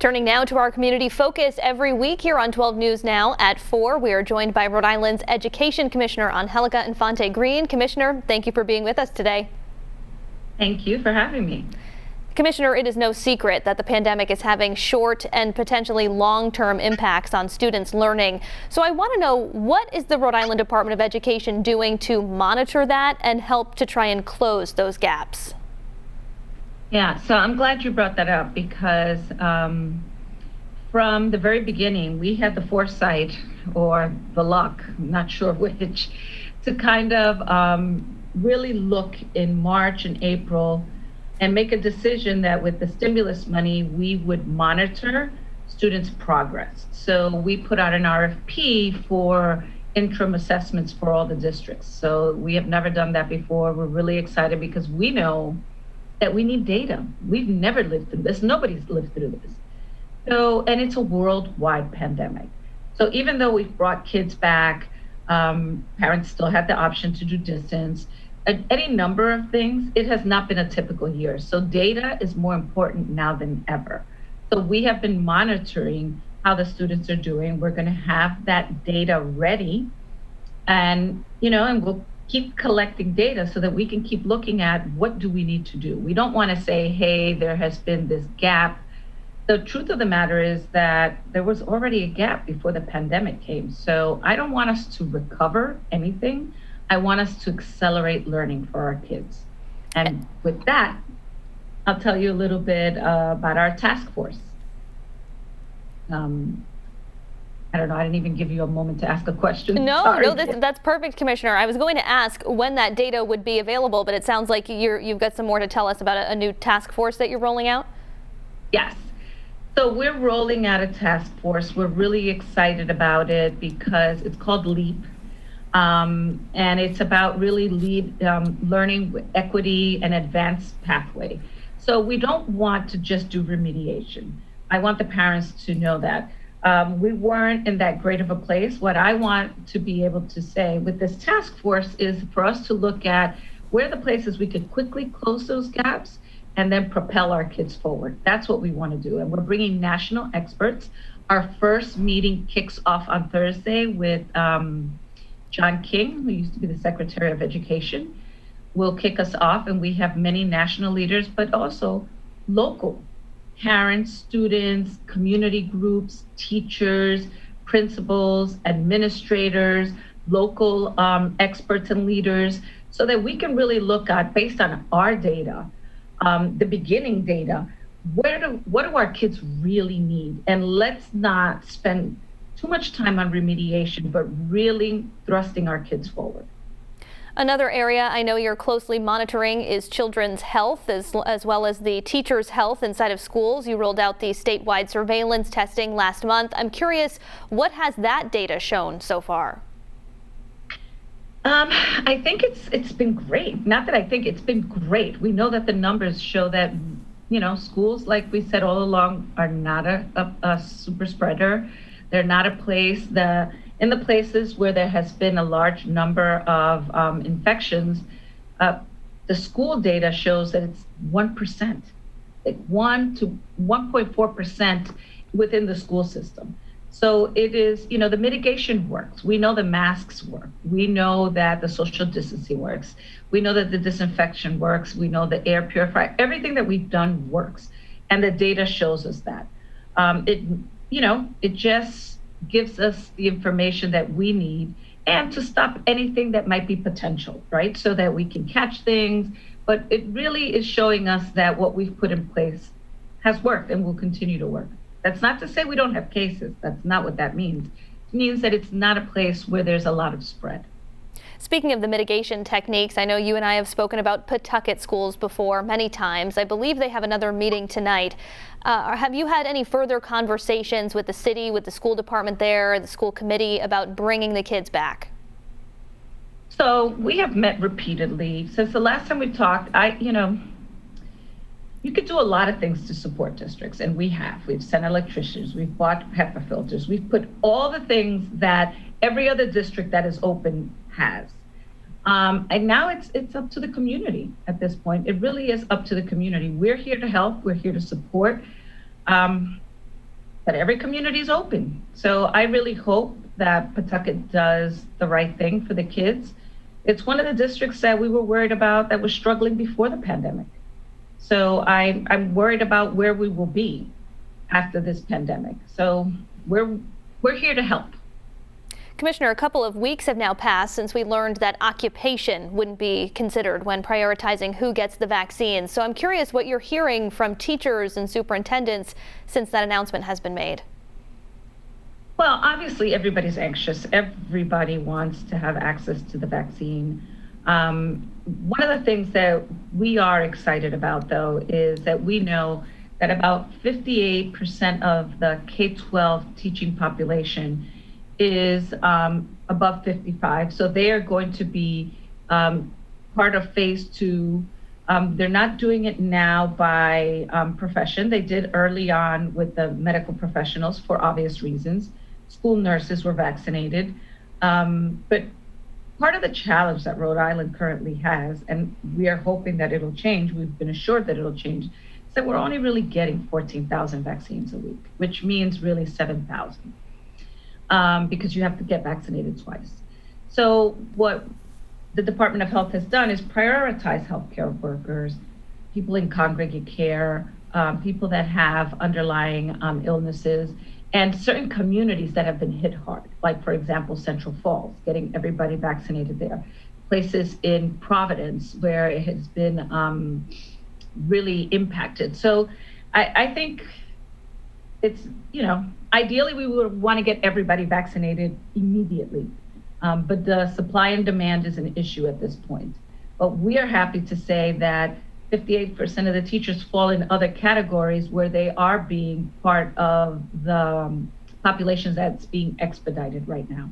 Turning now to our community focus every week here on 12 News Now at 4. We are joined by Rhode Island's Education Commissioner Angélica Infante-Green. Commissioner, thank you for being with us today. Thank you for having me. Commissioner, it is no secret that the pandemic is having short and potentially long-term impacts on students' learning. So I want to know, what is the Rhode Island Department of Education doing to monitor that and help to try and close those gaps? Yeah, so I'm glad you brought that up because from the very beginning, we had the foresight or the luck, I'm not sure which, to kind of really look in March and April and make a decision that with the stimulus money, we would monitor students' progress. So we put out an RFP for interim assessments for all the districts. So we have never done that before. We're really excited because we know that we need data. We've never lived through this. Nobody's lived through this. So, and it's a worldwide pandemic. So even though we've brought kids back, parents still had the option to do distance, any number of things, it has not been a typical year. So data is more important now than ever. So we have been monitoring how the students are doing. We're going to have that data ready, and we'll keep collecting data so that we can keep looking at what do we need to do. We don't want to say, hey, there has been this gap. The truth of the matter is that there was already a gap before the pandemic came. So I don't want us to recover anything. I want us to accelerate learning for our kids. And with that, I'll tell you a little bit about our task force. I don't know, I didn't even give you a moment to ask a question. No, that's perfect, Commissioner. I was going to ask when that data would be available, but it sounds like you've got some more to tell us about a new task force that you're rolling out. Yes. So we're rolling out a task force. We're really excited about it because it's called LEAP. And it's about really learning equity and advanced pathway. So we don't want to just do remediation. I want the parents to know that. We weren't in that great of a place. What I want to be able to say with this task force is for us to look at where the places we could quickly close those gaps and then propel our kids forward. That's what we want to do. And we're bringing national experts. Our first meeting kicks off on Thursday with John King, who used to be the Secretary of Education, will kick us off. And we have many national leaders, but also local parents, students, community groups, teachers, principals, administrators, local experts and leaders, so that we can really look at, based on our data, the beginning data, what do our kids really need? And let's not spend too much time on remediation, but really thrusting our kids forward. Another area I know you're closely monitoring is children's health, as well as the teachers' health inside of schools. You rolled out the statewide surveillance testing last month. I'm curious, what has that data shown so far? I think it's been great. Not that I think it's been great. We know that the numbers show that, schools, like we said all along, are not a super spreader. They're not a place in the places where there has been a large number of infections, the school data shows that it's 1%, like 1 to 1.4% within the school system. So it is, the mitigation works. We know the masks work. We know that the social distancing works. We know that the disinfection works. We know the air purifier. Everything that we've done works. And the data shows us that. It just gives us the information that we need and to stop anything that might be potential, right? So that we can catch things. But it really is showing us that what we've put in place has worked and will continue to work. That's not to say we don't have cases. That's not what that means. It means that it's not a place where there's a lot of spread. Speaking of the mitigation techniques, I know you and I have spoken about Pawtucket schools before many times. I believe they have another meeting tonight. Have you had any further conversations with the city, with the school department there, the school committee about bringing the kids back? So we have met repeatedly. Since the last time we talked, you could do a lot of things to support districts, and we have. We've sent electricians, we've bought HEPA filters, we've put all the things that every other district that is open has. And now it's up to the community at this point. It really is up to the community. We're here to help, we're here to support. but every community is open. So I really hope that Pawtucket does the right thing for the kids. It's one of the districts that we were worried about that was struggling before the pandemic. So I'm worried about where we will be after this pandemic. So we're here to help. Commissioner, a couple of weeks have now passed since we learned that occupation wouldn't be considered when prioritizing who gets the vaccine. So I'm curious what you're hearing from teachers and superintendents since that announcement has been made. Well, obviously everybody's anxious. Everybody wants to have access to the vaccine. One of the things that we are excited about, though, is that we know that about 58% of the K-12 teaching population is above 55. So they are going to be part of phase 2. They're not doing it now by profession. They did early on with the medical professionals for obvious reasons. School nurses were vaccinated. But part of the challenge that Rhode Island currently has, and we are hoping that it'll change, we've been assured that it'll change, is that we're only really getting 14,000 vaccines a week, which means really 7,000. Because you have to get vaccinated twice. So what the Department of Health has done is prioritize healthcare workers, people in congregate care, people that have underlying illnesses, and certain communities that have been hit hard, like, for example, Central Falls, getting everybody vaccinated there. Places in Providence where it has been really impacted. So I think it's, ideally we would want to get everybody vaccinated immediately, but the supply and demand is an issue at this point. But we are happy to say that 58% of the teachers fall in other categories where they are being part of the populations that's being expedited right now.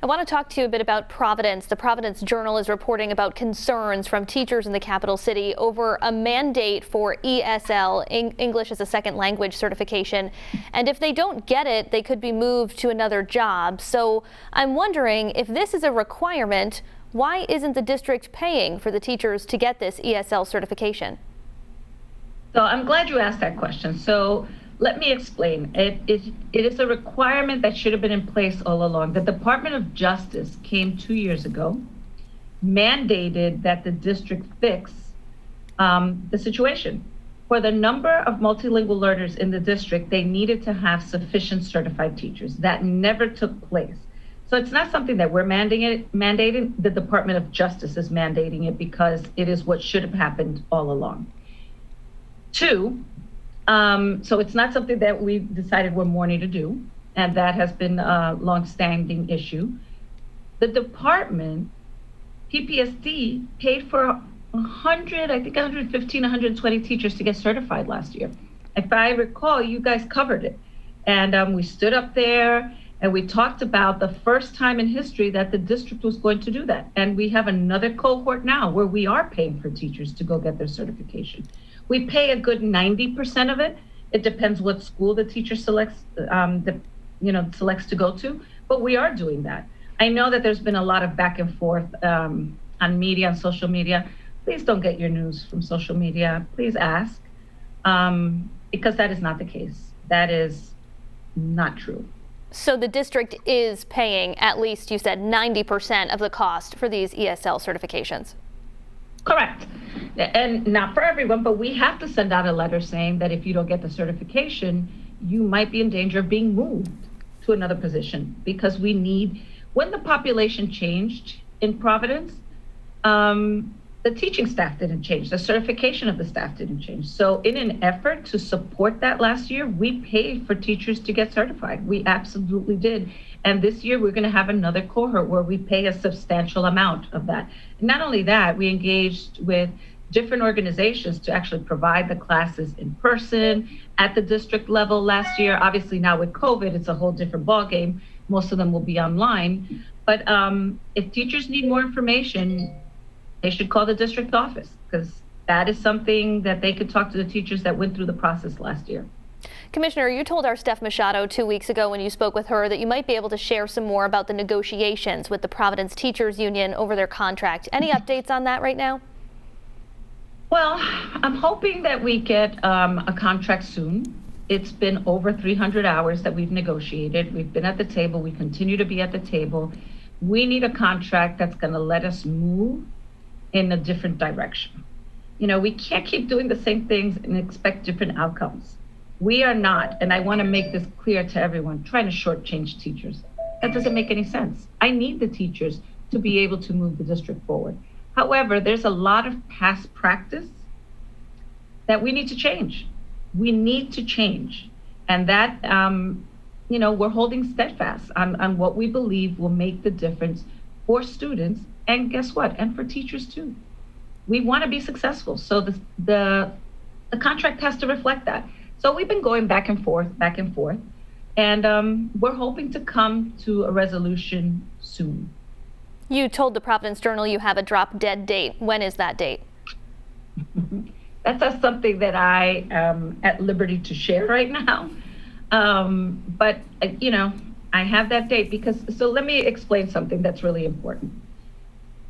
I want to talk to you a bit about Providence. The Providence Journal is reporting about concerns from teachers in the capital city over a mandate for ESL, English as a Second Language certification. And if they don't get it, they could be moved to another job. So I'm wondering, if this is a requirement, why isn't the district paying for the teachers to get this ESL certification? So I'm glad you asked that question. So let me explain. It is a requirement that should have been in place all along. The Department of Justice came 2 years ago, mandated that the district fix the situation. For the number of multilingual learners in the district, they needed to have sufficient certified teachers. That never took place. So it's not something that we're mandating. The Department of Justice is mandating it because it is what should have happened all along. 2, so it's not something that we decided we're wanting to do, and that has been a longstanding issue. The department, PPSD, paid for 115, 120 teachers to get certified last year. If I recall, you guys covered it. And we stood up there and we talked about the first time in history that the district was going to do that. And we have another cohort now where we are paying for teachers to go get their certification. We pay a good 90% of it. It depends what school the teacher selects, selects to go to, but we are doing that. I know that there's been a lot of back and forth on media, on social media. Please don't get your news from social media. Please ask, because that is not the case. That is not true. So the district is paying, at least you said, 90% of the cost for these ESL certifications. Correct. And not for everyone, but we have to send out a letter saying that if you don't get the certification, you might be in danger of being moved to another position, because we need, when the population changed in Providence, the teaching staff didn't change, the certification of the staff didn't change. So in an effort to support that last year, we paid for teachers to get certified. We absolutely did. And this year we're going to have another cohort where we pay a substantial amount of that. And not only that, we engaged with different organizations to actually provide the classes in person at the district level last year. Obviously now with COVID, it's a whole different ballgame. Most of them will be online. But if teachers need more information, they should call the district office, because that is something that they could talk to the teachers that went through the process last year. Commissioner, you told our Steph Machado 2 weeks ago when you spoke with her that you might be able to share some more about the negotiations with the Providence Teachers Union over their contract. Any updates on that right now? Well, I'm hoping that we get a contract soon. It's been over 300 hours that we've negotiated. We've been at the table. We continue to be at the table. We need a contract that's going to let us move in a different direction. We can't keep doing the same things and expect different outcomes. We are not, and I want to make this clear to everyone, trying to shortchange teachers. That doesn't make any sense. I need the teachers to be able to move the district forward. However, there's a lot of past practice that we need to change. We need to change. And that, we're holding steadfast on what we believe will make the difference for students. And guess what? And for teachers too. We want to be successful. So the contract has to reflect that. So we've been going back and forth. And we're hoping to come to a resolution soon. You told the Providence Journal you have a drop dead date. When is that date? That's not something that I am at liberty to share right now. But I have that date so let me explain something that's really important.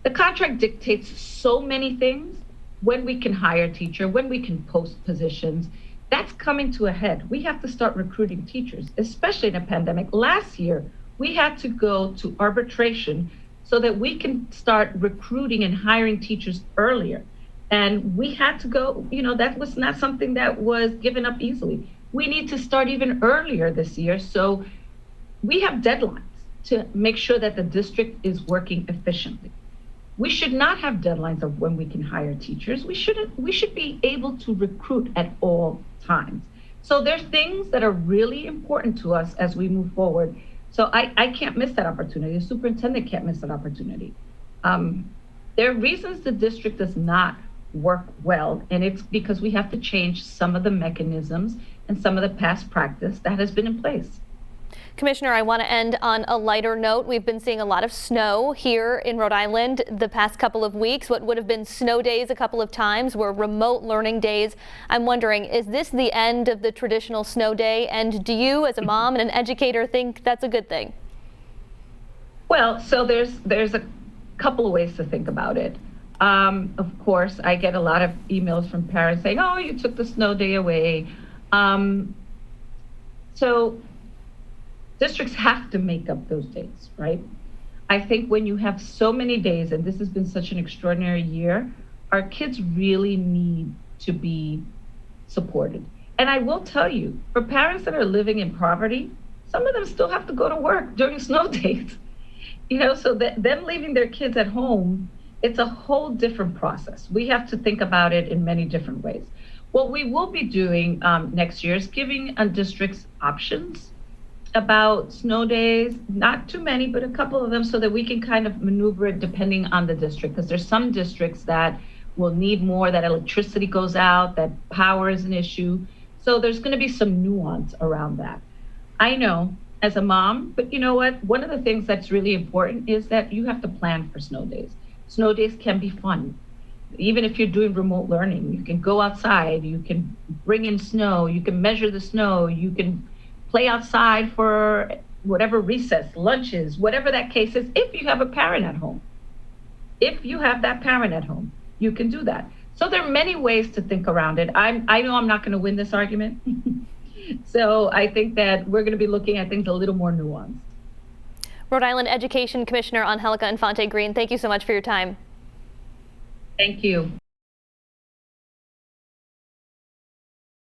The contract dictates so many things: when we can hire a teacher, when we can post positions. That's coming to a head. We have to start recruiting teachers, especially in a pandemic. Last year, we had to go to arbitration so that we can start recruiting and hiring teachers earlier. And we had to go, that was not something that was given up easily. We need to start even earlier this year. So we have deadlines to make sure that the district is working efficiently. We should not have deadlines of when we can hire teachers. We should be able to recruit at all times. So there's things that are really important to us as we move forward. So I can't miss that opportunity. The superintendent can't miss that opportunity. There are reasons the district does not work well, and it's because we have to change some of the mechanisms and some of the past practice that has been in place. Commissioner, I want to end on a lighter note. We've been seeing a lot of snow here in Rhode Island the past couple of weeks. What would have been snow days a couple of times were remote learning days. I'm wondering, is this the end of the traditional snow day? And do you, as a mom and an educator, think that's a good thing? Well, so there's a couple of ways to think about it. Of course, I get a lot of emails from parents saying, "Oh, you took the snow day away." So districts have to make up those days, right? I think when you have so many days, and this has been such an extraordinary year, our kids really need to be supported. And I will tell you, for parents that are living in poverty, some of them still have to go to work during snow days. So that them leaving their kids at home, it's a whole different process. We have to think about it in many different ways. What we will be doing next year is giving districts options about snow days, not too many, but a couple of them, so that we can kind of maneuver it depending on the district. Because there's some districts that will need more, that electricity goes out, that power is an issue. So there's going to be some nuance around that. I know as a mom, but you know what? One of the things that's really important is that you have to plan for snow days. Snow days can be fun. Even if you're doing remote learning, you can go outside, you can bring in snow, you can measure the snow, you can play outside for whatever recess, lunches, whatever that case is, if you have a parent at home. If you have that parent at home, you can do that. So there are many ways to think around it. I know I'm not going to win this argument. So I think that we're going to be looking at things a little more nuanced. Rhode Island Education Commissioner Angélica Infante-Green, thank you so much for your time. Thank you.